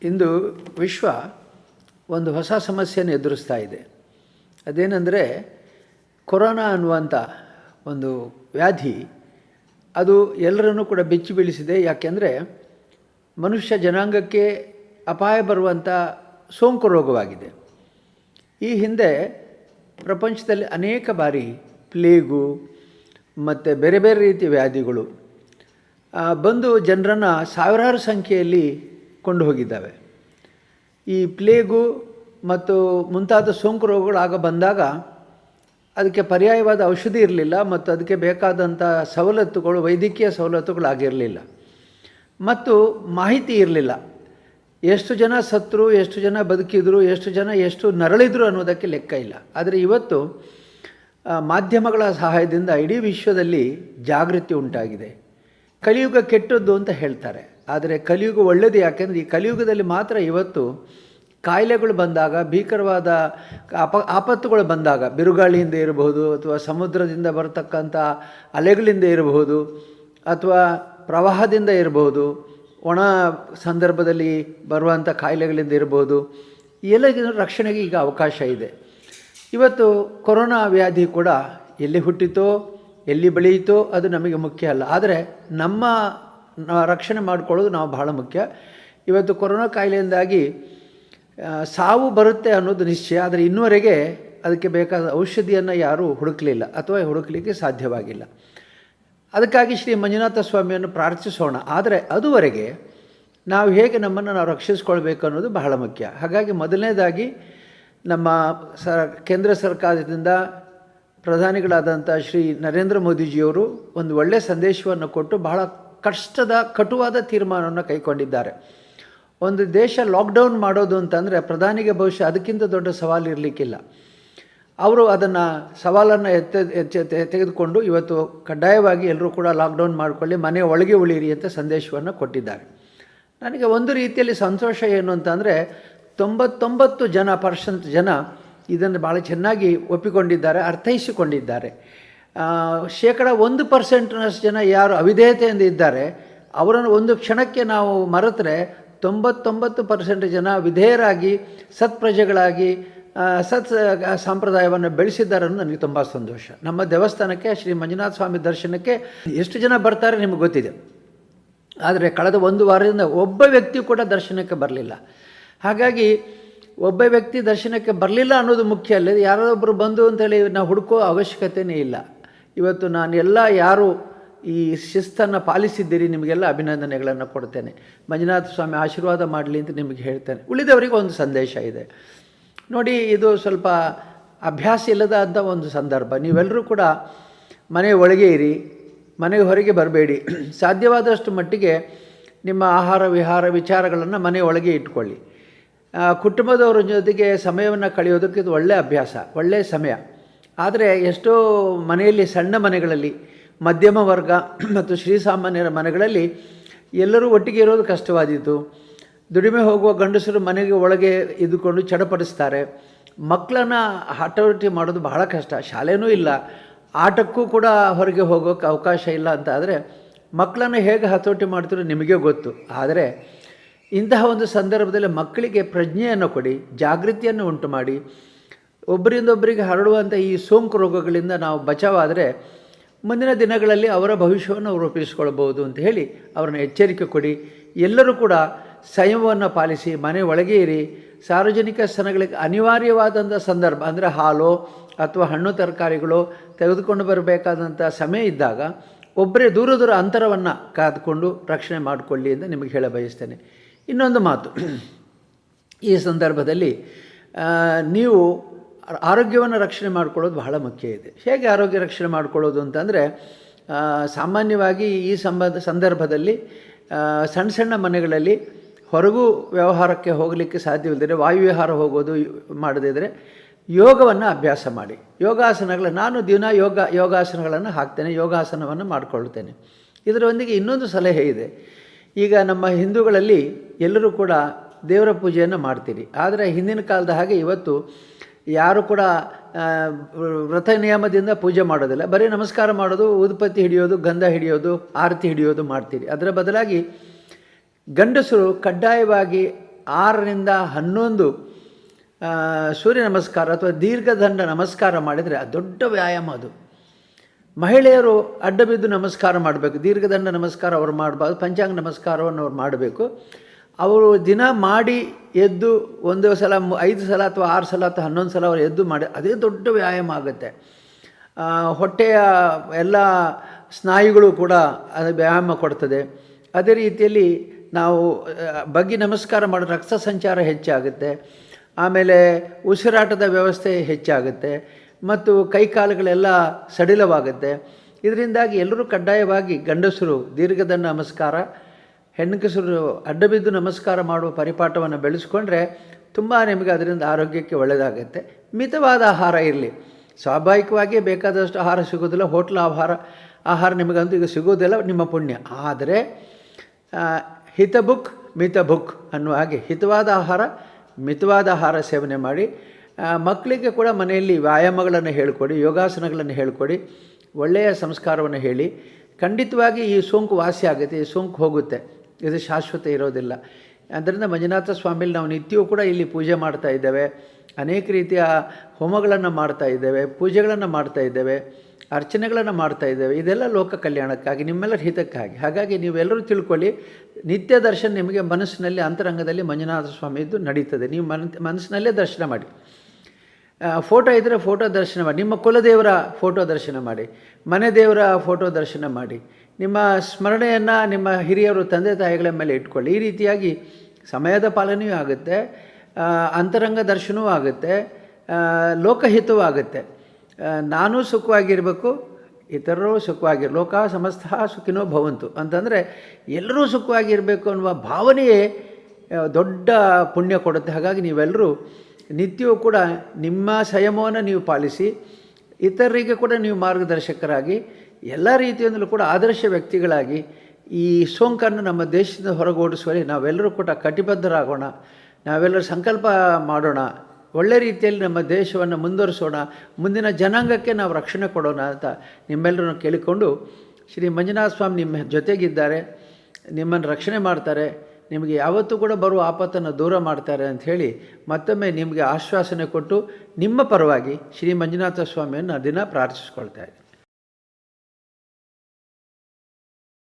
ಇಂದು ವಿಶ್ವ ಒಂದು ಹೊಸ ಸಮಸ್ಯೆಯನ್ನು ಎದುರಿಸ್ತಾ ಇದೆ. ಅದೇನೆಂದರೆ ಕೊರೋನಾ ಅನ್ನುವಂಥ ಒಂದು ವ್ಯಾಧಿ. ಅದು ಎಲ್ಲರನ್ನೂ ಕೂಡ ಬೆಚ್ಚಿ ಬೀಳಿಸಿದೆ. ಯಾಕೆಂದರೆ ಮನುಷ್ಯ ಜನಾಂಗಕ್ಕೆ ಅಪಾಯ ಬರುವಂಥ ಸೋಂಕು ರೋಗವಾಗಿದೆ. ಈ ಹಿಂದೆ ಪ್ರಪಂಚದಲ್ಲಿ ಅನೇಕ ಬಾರಿ ಪ್ಲೇಗು ಮತ್ತು ಬೇರೆ ಬೇರೆ ರೀತಿಯ ವ್ಯಾಧಿಗಳು ಬಂದು ಜನರನ್ನು ಸಾವಿರಾರು ಸಂಖ್ಯೆಯಲ್ಲಿ ಕೊಂಡು ಹೋಗಿದ್ದಾವೆ. ಈ ಪ್ಲೇಗು ಮತ್ತು ಮುಂತಾದ ಸೋಂಕು ರೋಗಗಳು ಬಂದಾಗ ಅದಕ್ಕೆ ಪರ್ಯಾಯವಾದ ಔಷಧಿ ಇರಲಿಲ್ಲ ಮತ್ತು ಅದಕ್ಕೆ ಬೇಕಾದಂಥ ಸವಲತ್ತುಗಳು, ವೈದ್ಯಕೀಯ ಸವಲತ್ತುಗಳಾಗಿರಲಿಲ್ಲ ಮತ್ತು ಮಾಹಿತಿ ಇರಲಿಲ್ಲ. ಎಷ್ಟು ಜನ ಸತ್ತರು, ಎಷ್ಟು ಜನ ಬದುಕಿದ್ರು, ಎಷ್ಟು ನರಳಿದ್ರು ಅನ್ನೋದಕ್ಕೆ ಲೆಕ್ಕ ಇಲ್ಲ. ಆದರೆ ಇವತ್ತು ಮಾಧ್ಯಮಗಳ ಸಹಾಯದಿಂದ ಇಡೀ ವಿಶ್ವದಲ್ಲಿ ಜಾಗೃತಿ ಉಂಟಾಗಿದೆ. ಕಲಿಯುಗ ಕೆಟ್ಟದ್ದು ಅಂತ ಹೇಳ್ತಾರೆ, ಆದರೆ ಕಲಿಯುಗ ಒಳ್ಳೆಯದು. ಯಾಕೆಂದರೆ ಈ ಕಲಿಯುಗದಲ್ಲಿ ಮಾತ್ರ ಇವತ್ತು ಕಾಯಿಲೆಗಳು ಬಂದಾಗ, ಭೀಕರವಾದ ಆಪತ್ತುಗಳು ಬಂದಾಗ, ಬಿರುಗಾಳಿಯಿಂದ ಇರಬಹುದು, ಅಥವಾ ಸಮುದ್ರದಿಂದ ಬರತಕ್ಕಂಥ ಅಲೆಗಳಿಂದ ಇರಬಹುದು, ಅಥವಾ ಪ್ರವಾಹದಿಂದ ಇರಬಹುದು, ಒಣ ಸಂದರ್ಭದಲ್ಲಿ ಬರುವಂಥ ಕಾಯಿಲೆಗಳಿಂದ ಇರಬಹುದು, ಎಲ್ಲ ರಕ್ಷಣೆಗೆ ಈಗ ಅವಕಾಶ ಇದೆ. ಇವತ್ತು ಕೊರೋನಾ ವ್ಯಾಧಿ ಕೂಡ ಎಲ್ಲಿ ಹುಟ್ಟಿತೋ, ಎಲ್ಲಿ ಬೆಳೆಯಿತೋ ಅದು ನಮಗೆ ಮುಖ್ಯ ಅಲ್ಲ. ಆದರೆ ನಮ್ಮ ರಕ್ಷಣೆ ಮಾಡಿಕೊಳ್ಳೋದು ನಾವು ಬಹಳ ಮುಖ್ಯ. ಇವತ್ತು ಕೊರೋನಾ ಕಾಯಿಲೆಯಿಂದಾಗಿ ಸಾವು ಬರುತ್ತೆ ಅನ್ನೋದು ನಿಶ್ಚಯ. ಆದರೆ ಇನ್ನುವರೆಗೆ ಅದಕ್ಕೆ ಬೇಕಾದ ಔಷಧಿಯನ್ನು ಯಾರೂ ಹುಡುಕಲಿಲ್ಲ ಅಥವಾ ಹುಡುಕಲಿಕ್ಕೆ ಸಾಧ್ಯವಾಗಿಲ್ಲ. ಅದಕ್ಕಾಗಿ ಶ್ರೀ ಮಂಜುನಾಥ ಸ್ವಾಮಿಯನ್ನು ಪ್ರಾರ್ಥಿಸೋಣ. ಆದರೆ ಅದುವರೆಗೆ ನಾವು ಹೇಗೆ ನಮ್ಮನ್ನು ನಾವು ರಕ್ಷಿಸ್ಕೊಳ್ಬೇಕು ಅನ್ನೋದು ಬಹಳ ಮುಖ್ಯ. ಹಾಗಾಗಿ ಮೊದಲನೇದಾಗಿ ನಮ್ಮ ಕೇಂದ್ರ ಸರ್ಕಾರದಿಂದ ಪ್ರಧಾನಿಗಳಾದಂಥ ಶ್ರೀ ನರೇಂದ್ರ ಮೋದಿಜಿಯವರು ಒಂದು ಒಳ್ಳೆಯ ಸಂದೇಶವನ್ನು ಕೊಟ್ಟು ಬಹಳ ಕಟುವಾದ ತೀರ್ಮಾನವನ್ನು ಕೈಗೊಂಡಿದ್ದಾರೆ. ಒಂದು ದೇಶ ಲಾಕ್ಡೌನ್ ಮಾಡೋದು ಅಂತಂದರೆ ಪ್ರಧಾನಿಗೆ ಬಹುಶಃ ಅದಕ್ಕಿಂತ ದೊಡ್ಡ ಸವಾಲು ಇರಲಿಕ್ಕಿಲ್ಲ. ಅವರು ಅದನ್ನು ಸವಾಲನ್ನು ತೆಗೆದುಕೊಂಡು ಇವತ್ತು ಕಡ್ಡಾಯವಾಗಿ ಎಲ್ಲರೂ ಕೂಡ ಲಾಕ್ಡೌನ್ ಮಾಡಿಕೊಳ್ಳಿ, ಮನೆ ಒಳಗೆ ಉಳಿಯಿರಿ ಅಂತ ಸಂದೇಶವನ್ನು ಕೊಟ್ಟಿದ್ದಾರೆ. ನನಗೆ ಒಂದು ರೀತಿಯಲ್ಲಿ ಸಂತೋಷ ಏನು ಅಂತಂದರೆ 99% ಜನ ಇದನ್ನು ಭಾಳ ಚೆನ್ನಾಗಿ ಒಪ್ಪಿಕೊಂಡಿದ್ದಾರೆ, ಅರ್ಥೈಸಿಕೊಂಡಿದ್ದಾರೆ. 1% ಜನ ಯಾರು ಅವಿಧೇಯತೆಯಿಂದ ಇದ್ದಾರೆ ಅವರನ್ನು ಒಂದು ಕ್ಷಣಕ್ಕೆ ನಾವು ಮರೆತರೆ 99% ಜನ ವಿಧೇಯರಾಗಿ ಸತ್ಪ್ರಜೆಗಳಾಗಿ ಸಂಪ್ರದಾಯವನ್ನು ಬೆಳೆಸಿದ್ದಾರೆ ಅನ್ನೋದು ನನಗೆ ತುಂಬ ಸಂತೋಷ. ನಮ್ಮ ದೇವಸ್ಥಾನಕ್ಕೆ ಶ್ರೀ ಮಂಜುನಾಥ ಸ್ವಾಮಿ ದರ್ಶನಕ್ಕೆ ಎಷ್ಟು ಜನ ಬರ್ತಾರೆ ನಿಮಗೆ ಗೊತ್ತಿದೆ. ಆದರೆ ಕಳೆದ ಒಂದು ವಾರದಿಂದ ಒಬ್ಬ ವ್ಯಕ್ತಿ ಕೂಡ ದರ್ಶನಕ್ಕೆ ಬರಲಿಲ್ಲ. ಹಾಗಾಗಿ ಒಬ್ಬ ವ್ಯಕ್ತಿ ದರ್ಶನಕ್ಕೆ ಬರಲಿಲ್ಲ ಅನ್ನೋದು ಮುಖ್ಯ ಅಲ್ಲ. ಯಾರೊಬ್ಬರು ಬಂದು ಅಂತೇಳಿ ನಾವು ಹುಡುಕೋ ಅವಶ್ಯಕತೆಯೇ ಇಲ್ಲ. ಇವತ್ತು ನಾನು ಯಾರು ಈ ಶಿಸ್ತನ್ನು ಪಾಲಿಸಿದ್ದೀರಿ ನಿಮಗೆಲ್ಲ ಅಭಿನಂದನೆಗಳನ್ನು ಕೊಡ್ತೇನೆ. ಮಂಜುನಾಥ ಸ್ವಾಮಿ ಆಶೀರ್ವಾದ ಮಾಡಲಿ ಅಂತ ನಿಮಗೆ ಹೇಳ್ತೇನೆ. ಉಳಿದವರಿಗೆ ಒಂದು ಸಂದೇಶ ಇದೆ ನೋಡಿ. ಇದು ಸ್ವಲ್ಪ ಅಭ್ಯಾಸ ಇಲ್ಲದ ಒಂದು ಸಂದರ್ಭ. ನೀವೆಲ್ಲರೂ ಕೂಡ ಮನೆ ಒಳಗೆ ಇರಿ, ಮನೆಗೆ ಹೊರಗೆ ಬರಬೇಡಿ. ಸಾಧ್ಯವಾದಷ್ಟು ಮಟ್ಟಿಗೆ ನಿಮ್ಮ ಆಹಾರ ವಿಹಾರ ವಿಚಾರಗಳನ್ನು ಮನೆ ಒಳಗೆ ಇಟ್ಕೊಳ್ಳಿ. ಕುಟುಂಬದವರ ಜೊತೆಗೆ ಸಮಯವನ್ನು ಕಳೆಯೋದಕ್ಕೆ ಇದು ಒಳ್ಳೆಯ ಅಭ್ಯಾಸ, ಒಳ್ಳೆಯ ಸಮಯ. ಆದರೆ ಎಷ್ಟೋ ಮನೆಯಲ್ಲಿ, ಸಣ್ಣ ಮನೆಗಳಲ್ಲಿ, ಮಧ್ಯಮ ವರ್ಗ ಮತ್ತು ಶ್ರೀಸಾಮಾನ್ಯರ ಮನೆಗಳಲ್ಲಿ ಎಲ್ಲರೂ ಒಟ್ಟಿಗೆ ಇರೋದು ಕಷ್ಟವಾದೀತು. ದುಡಿಮೆ ಹೋಗುವ ಗಂಡಸರು ಮನೆಗೆ ಒಳಗೆ ಇದ್ದುಕೊಂಡು ಚಡಪಡಿಸ್ತಾರೆ. ಮಕ್ಕಳನ್ನು ಹಠವಟಿ ಮಾಡೋದು ಬಹಳ ಕಷ್ಟ. ಶಾಲೆಯೂ ಇಲ್ಲ, ಆಟಕ್ಕೂ ಕೂಡ ಹೊರಗೆ ಹೋಗೋಕ್ಕೆ ಅವಕಾಶ ಇಲ್ಲ ಅಂತ ಆದರೆ ಮಕ್ಕಳನ್ನು ಹೇಗೆ ಹತೋಟಿ ಮಾಡ್ತೀರೋ ನಿಮಗೆ ಗೊತ್ತು. ಆದರೆ ಇಂತಹ ಒಂದು ಸಂದರ್ಭದಲ್ಲಿ ಮಕ್ಕಳಿಗೆ ಪ್ರಜ್ಞೆಯನ್ನು ಕೊಡಿ, ಜಾಗೃತಿಯನ್ನು ಉಂಟು ಮಾಡಿ. ಒಬ್ಬರಿಂದೊಬ್ಬರಿಗೆ ಹರಡುವಂಥ ಈ ಸೋಂಕು ರೋಗಗಳಿಂದ ನಾವು ಬಚಾವಾದರೆ ಮುಂದಿನ ದಿನಗಳಲ್ಲಿ ಅವರ ಭವಿಷ್ಯವನ್ನು ಅವರು ರೂಪಿಸ್ಕೊಳ್ಬೋದು ಅಂತ ಹೇಳಿ ಅವರನ್ನು ಎಚ್ಚರಿಕೆ ಕೊಡಿ. ಎಲ್ಲರೂ ಕೂಡ ಸಂಯಮವನ್ನು ಪಾಲಿಸಿ ಮನೆ ಒಳಗೆ ಇರಿ. ಸಾರ್ವಜನಿಕ ಸ್ಥಳಗಳಿಗೆ ಅನಿವಾರ್ಯವಾದಂಥ ಸಂದರ್ಭ ಅಂದರೆ ಹಾಲು ಅಥವಾ ಹಣ್ಣು ತರಕಾರಿಗಳು ತೆಗೆದುಕೊಂಡು ಬರಬೇಕಾದಂಥ ಸಮಯ ಇದ್ದಾಗ ಒಬ್ಬರೇ ದೂರ ಅಂತರವನ್ನು ಕಾದುಕೊಂಡು ರಕ್ಷಣೆ ಮಾಡಿಕೊಳ್ಳಿ ಅಂತ ನಿಮಗೆ ಹೇಳ ಬಯಸ್ತೇನೆ. ಇನ್ನೊಂದು ಮಾತು, ಈ ಸಂದರ್ಭದಲ್ಲಿ ನೀವು ಆರೋಗ್ಯವನ್ನು ರಕ್ಷಣೆ ಮಾಡಿಕೊಳ್ಳೋದು ಬಹಳ ಮುಖ್ಯ ಇದೆ. ಹೇಗೆ ಆರೋಗ್ಯ ರಕ್ಷಣೆ ಮಾಡಿಕೊಳ್ಳೋದು ಅಂತಂದರೆ, ಸಾಮಾನ್ಯವಾಗಿ ಈ ಸಂದರ್ಭದಲ್ಲಿ ಸಣ್ಣ ಮನೆಗಳಲ್ಲಿ ಹೊರಗೂ ವ್ಯವಹಾರಕ್ಕೆ ಹೋಗಲಿಕ್ಕೆ ಸಾಧ್ಯವಿಲ್ಲದೆ ವಾಯುವಿಹಾರ ಹೋಗೋದು ಮಾಡದಿದ್ದರೆ ಯೋಗವನ್ನು ಅಭ್ಯಾಸ ಮಾಡಿ. ನಾನು ದಿನ ಯೋಗಾಸನಗಳನ್ನು ಹಾಕ್ತೇನೆ, ಯೋಗಾಸನವನ್ನು ಮಾಡಿಕೊಳ್ಳುತ್ತೇನೆ. ಇದರೊಂದಿಗೆ ಇನ್ನೊಂದು ಸಲಹೆ ಇದೆ. ಈಗ ನಮ್ಮ ಹಿಂದೂಗಳಲ್ಲಿ ಎಲ್ಲರೂ ಕೂಡ ದೇವರ ಪೂಜೆಯನ್ನು ಮಾಡ್ತೀರಿ. ಆದರೆ ಹಿಂದಿನ ಕಾಲದ ಹಾಗೆ ಇವತ್ತು ಯಾರು ಕೂಡ ವ್ರತ ನಿಯಮದಿಂದ ಪೂಜೆ ಮಾಡೋದಿಲ್ಲ. ಬರೀ ನಮಸ್ಕಾರ ಮಾಡೋದು, ಊದುಪತ್ತಿ ಹಿಡಿಯೋದು, ಗಂಧ ಹಿಡಿಯೋದು, ಆರತಿ ಹಿಡಿಯೋದು ಮಾಡ್ತೀರಿ. ಅದರ ಬದಲಾಗಿ ಗಂಡಸರು ಕಡ್ಡಾಯವಾಗಿ 6ರಿಂದ 11 ಸೂರ್ಯ ನಮಸ್ಕಾರ ಅಥವಾ ದೀರ್ಘದಂಡ ನಮಸ್ಕಾರ ಮಾಡಿದರೆ ಅದು ದೊಡ್ಡ ವ್ಯಾಯಾಮ. ಅದು ಮಹಿಳೆಯರು ಅಡ್ಡಬಿದ್ದು ನಮಸ್ಕಾರ ಮಾಡಬೇಕು. ದೀರ್ಘದಂಡ ನಮಸ್ಕಾರ ಅವರು ಮಾಡಬಾರ್ದು, ಪಂಚಾಂಗ ನಮಸ್ಕಾರವನ್ನು ಅವ್ರು ಮಾಡಬೇಕು. ಅವರು ದಿನ ಮಾಡಿ ಎದ್ದು ಒಂದು ಸಲ 5 ಸಲ ಅಥವಾ 6 ಸಲ ಅಥವಾ 11 ಸಲ ಅವರು ಎದ್ದು ಮಾಡಿ, ಅದೇ ದೊಡ್ಡ ವ್ಯಾಯಾಮ ಆಗುತ್ತೆ. ಹೊಟ್ಟೆಯ ಎಲ್ಲ ಸ್ನಾಯುಗಳು ಕೂಡ ಅದು ವ್ಯಾಯಾಮ ಕೊಡ್ತದೆ. ಅದೇ ರೀತಿಯಲ್ಲಿ ನಾವು ಬಗ್ಗಿ ನಮಸ್ಕಾರ ಮಾಡೋ ರಕ್ತ ಸಂಚಾರ ಹೆಚ್ಚಾಗುತ್ತೆ. ಆಮೇಲೆ ಉಸಿರಾಟದ ವ್ಯವಸ್ಥೆ ಹೆಚ್ಚಾಗುತ್ತೆ ಮತ್ತು ಕೈಕಾಲುಗಳೆಲ್ಲ ಸಡಿಲವಾಗುತ್ತೆ. ಇದರಿಂದಾಗಿ ಎಲ್ಲರೂ ಕಡ್ಡಾಯವಾಗಿ ಗಂಡಸರು ದೀರ್ಘದಂಡ ನಮಸ್ಕಾರ, ಹೆಣ್ಗಸರು ಅಡ್ಡಬಿದ್ದು ನಮಸ್ಕಾರ ಮಾಡುವ ಪರಿಪಾಠವನ್ನು ಬೆಳೆಸ್ಕೊಂಡ್ರೆ ತುಂಬ ನಿಮಗೆ ಅದರಿಂದ ಆರೋಗ್ಯಕ್ಕೆ ಒಳ್ಳೆಯದಾಗುತ್ತೆ. ಮಿತವಾದ ಆಹಾರ ಇರಲಿ. ಸ್ವಾಭಾವಿಕವಾಗಿ ಬೇಕಾದಷ್ಟು ಆಹಾರ ಸಿಗೋದಿಲ್ಲ, ಹೋಟ್ಲ ಆಹಾರ ನಿಮಗಂತೂ ಈಗ ಸಿಗೋದಿಲ್ಲ, ನಿಮ್ಮ ಪುಣ್ಯ. ಆದರೆ ಹಿತ ಬುಕ್ ಮಿತ ಬುಕ್ ಅನ್ನುವ ಹಾಗೆ ಹಿತವಾದ ಆಹಾರ ಮಿತವಾದ ಆಹಾರ ಸೇವನೆ ಮಾಡಿ. ಮಕ್ಕಳಿಗೆ ಕೂಡ ಮನೆಯಲ್ಲಿ ವ್ಯಾಯಾಮಗಳನ್ನು ಹೇಳಿಕೊಡಿ, ಯೋಗಾಸನಗಳನ್ನು ಹೇಳಿಕೊಡಿ, ಒಳ್ಳೆಯ ಸಂಸ್ಕಾರವನ್ನು ಹೇಳಿ. ಖಂಡಿತವಾಗಿ ಈ ಸೋಂಕು ವಾಸಿ ಆಗುತ್ತೆ, ಈ ಸೋಂಕು ಹೋಗುತ್ತೆ, ಇದು ಶಾಶ್ವತ ಇರೋದಿಲ್ಲ. ಆದ್ದರಿಂದ ಮಂಜುನಾಥ ಸ್ವಾಮಿಲಿ ನಾವು ನಿತ್ಯವೂ ಕೂಡ ಇಲ್ಲಿ ಪೂಜೆ ಮಾಡ್ತಾ ಇದ್ದೇವೆ, ಅನೇಕ ರೀತಿಯ ಹೋಮಗಳನ್ನು ಮಾಡ್ತಾ ಇದ್ದೇವೆ, ಪೂಜೆಗಳನ್ನು ಮಾಡ್ತಾ ಇದ್ದೇವೆ, ಅರ್ಚನೆಗಳನ್ನು ಮಾಡ್ತಾ ಇದ್ದೇವೆ. ಇದೆಲ್ಲ ಲೋಕ ಕಲ್ಯಾಣಕ್ಕಾಗಿ, ನಿಮ್ಮೆಲ್ಲರ ಹಿತಕ್ಕಾಗಿ. ಹಾಗಾಗಿ ನೀವೆಲ್ಲರೂ ತಿಳ್ಕೊಳ್ಳಿ, ನಿತ್ಯ ದರ್ಶನ ನಿಮಗೆ ಮನಸ್ಸಿನಲ್ಲಿ ಅಂತರಂಗದಲ್ಲಿ ಮಂಜುನಾಥ ಸ್ವಾಮಿದು ನಡೀತದೆ. ನೀವು ಮನಸ್ಸಿನಲ್ಲೇ ದರ್ಶನ ಮಾಡಿ. ಫೋಟೋ ಇದ್ದರೆ ಫೋಟೋ ದರ್ಶನ ಮಾಡಿ, ನಿಮ್ಮ ಕುಲದೇವರ ಫೋಟೋ ದರ್ಶನ ಮಾಡಿ, ಮನೆ ದೇವರ ಫೋಟೋ ದರ್ಶನ ಮಾಡಿ, ನಿಮ್ಮ ಸ್ಮರಣೆಯನ್ನು ನಿಮ್ಮ ಹಿರಿಯರು ತಂದೆ ತಾಯಿಗಳ ಮೇಲೆ ಇಟ್ಕೊಳ್ಳಿ. ಈ ರೀತಿಯಾಗಿ ಸಮಯದ ಪಾಲನೆಯೂ ಆಗುತ್ತೆ, ಅಂತರಂಗ ದರ್ಶನವೂ ಆಗುತ್ತೆ, ಲೋಕಹಿತವೂ ಆಗುತ್ತೆ. ನಾನೂ ಸುಖವಾಗಿರಬೇಕು, ಇತರರು ಸುಖವಾಗಿರು, ಲೋಕ ಸಮಸ್ತ ಸುಖಿನೋ ಭವಂತು ಅಂತಂದರೆ ಎಲ್ಲರೂ ಸುಖವಾಗಿರಬೇಕು ಅನ್ನುವ ಭಾವನೆಯೇ ದೊಡ್ಡ ಪುಣ್ಯ ಕೊಡುತ್ತೆ. ಹಾಗಾಗಿ ನೀವೆಲ್ಲರೂ ನಿತ್ಯವೂ ಕೂಡ ನಿಮ್ಮ ಸಂಯಮವನ್ನು ನೀವು ಪಾಲಿಸಿ, ಇತರರಿಗೆ ಕೂಡ ನೀವು ಮಾರ್ಗದರ್ಶಕರಾಗಿ, ಎಲ್ಲ ರೀತಿಯಿಂದಲೂ ಕೂಡ ಆದರ್ಶ ವ್ಯಕ್ತಿಗಳಾಗಿ ಈ ಸೋಂಕನ್ನು ನಮ್ಮ ದೇಶದಿಂದ ಹೊರಗೋಡಿಸುವಲ್ಲಿ ನಾವೆಲ್ಲರೂ ಕೂಡ ಕಟಿಬದ್ಧರಾಗೋಣ. ನಾವೆಲ್ಲರೂ ಸಂಕಲ್ಪ ಮಾಡೋಣ, ಒಳ್ಳೆ ರೀತಿಯಲ್ಲಿ ನಮ್ಮ ದೇಶವನ್ನು ಮುಂದುವರಿಸೋಣ, ಮುಂದಿನ ಜನಾಂಗಕ್ಕೆ ನಾವು ರಕ್ಷಣೆ ಕೊಡೋಣ ಅಂತ ನಿಮ್ಮೆಲ್ಲರನ್ನು ಕೇಳಿಕೊಂಡು, ಶ್ರೀ ಮಂಜುನಾಥ ಸ್ವಾಮಿ ನಿಮ್ಮ ಜೊತೆಗಿದ್ದಾರೆ, ನಿಮ್ಮನ್ನು ರಕ್ಷಣೆ ಮಾಡ್ತಾರೆ, ನಿಮಗೆ ಯಾವತ್ತೂ ಕೂಡ ಬರುವ ಆಪತ್ತನ್ನು ದೂರ ಮಾಡ್ತಾರೆ ಅಂಥೇಳಿ ಮತ್ತೊಮ್ಮೆ ನಿಮಗೆ ಆಶ್ವಾಸನೆ ಕೊಟ್ಟು ನಿಮ್ಮ ಪರವಾಗಿ ಶ್ರೀ ಮಂಜುನಾಥ ಸ್ವಾಮಿಯನ್ನು ದಿನ ಪ್ರಾರ್ಥಿಸ್ಕೊಳ್ತಾ ಇದ್ದೀನಿ.